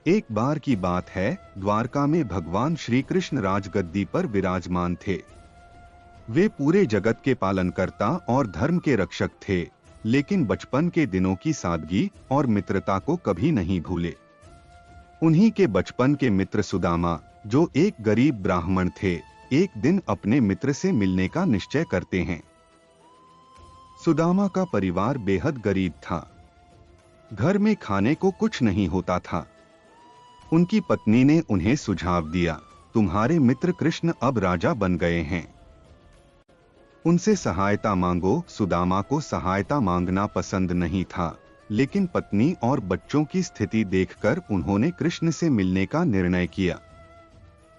एक बार की बात है, द्वारका में भगवान श्री कृष्ण राजगद्दी पर विराजमान थे। वे पूरे जगत के पालनकर्ता और धर्म के रक्षक थे, लेकिन बचपन के दिनों की सादगी और मित्रता को कभी नहीं भूले। उन्हीं के बचपन के मित्र सुदामा, जो एक गरीब ब्राह्मण थे, एक दिन अपने मित्र से मिलने का निश्चय करते हैं। सुदामा का परिवार बेहद गरीब था। घर में खाने को कुछ नहीं होता था। उनकी पत्नी ने उन्हें सुझाव दिया, तुम्हारे मित्र कृष्ण अब राजा बन गए हैं, उनसे सहायता मांगो। सुदामा को सहायता मांगना पसंद नहीं था, लेकिन पत्नी और बच्चों की स्थिति देखकर उन्होंने कृष्ण से मिलने का निर्णय किया।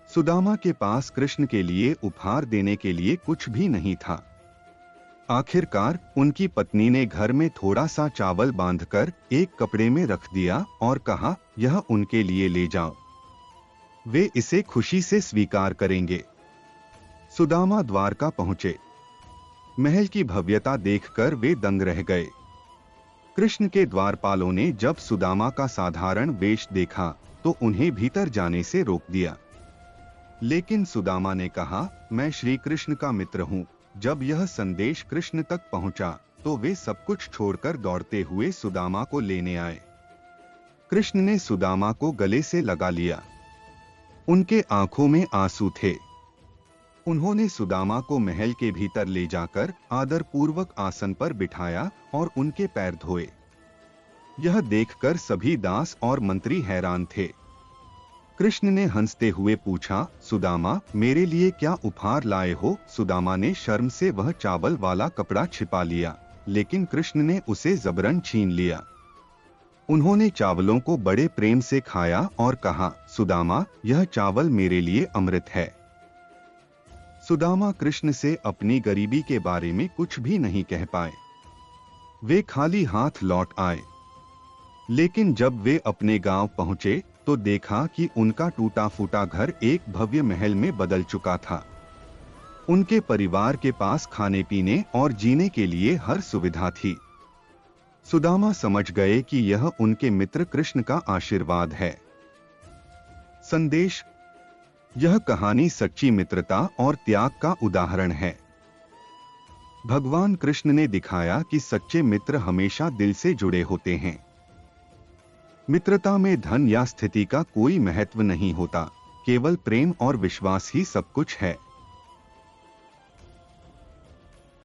सुदामा के पास कृष्ण के लिए उपहार देने के लिए कुछ भी नहीं था। आखिरकार उनकी पत्नी ने घर में थोड़ा सा चावल बांधकर एक कपड़े में रख दिया और कहा, यह उनके लिए ले जाओ, वे इसे खुशी से स्वीकार करेंगे। सुदामा द्वारका पहुंचे। महल की भव्यता देखकर वे दंग रह गए। कृष्ण के द्वारपालों ने जब सुदामा का साधारण वेश देखा तो उन्हें भीतर जाने से रोक दिया। लेकिन सुदामा ने कहा, मैं श्री कृष्ण का मित्र हूं। जब यह संदेश कृष्ण तक पहुंचा तो वे सब कुछ छोड़कर दौड़ते हुए सुदामा को लेने आए। कृष्ण ने सुदामा को गले से लगा लिया। उनके आंखों में आंसू थे। उन्होंने सुदामा को महल के भीतर ले जाकर आदरपूर्वक आसन पर बिठाया और उनके पैर धोए। यह देखकर सभी दास और मंत्री हैरान थे। कृष्ण ने हंसते हुए पूछा, सुदामा, मेरे लिए क्या उपहार लाए हो? सुदामा ने शर्म से वह चावल वाला कपड़ा छिपा लिया, लेकिन कृष्ण ने उसे जबरन छीन लिया। उन्होंने चावलों को बड़े प्रेम से खाया और कहा, सुदामा, यह चावल मेरे लिए अमृत है। सुदामा कृष्ण से अपनी गरीबी के बारे में कुछ भी नहीं कह पाए। वे खाली हाथ लौट आए। लेकिन जब वे अपने गांव पहुंचे तो देखा कि उनका टूटा फूटा घर एक भव्य महल में बदल चुका था। उनके परिवार के पास खाने पीने और जीने के लिए हर सुविधा थी। सुदामा समझ गए कि यह उनके मित्र कृष्ण का आशीर्वाद है। संदेश: यह कहानी सच्ची मित्रता और त्याग का उदाहरण है। भगवान कृष्ण ने दिखाया कि सच्चे मित्र हमेशा दिल से जुड़े होते हैं। मित्रता में धन या स्थिति का कोई महत्व नहीं होता, केवल प्रेम और विश्वास ही सब कुछ है।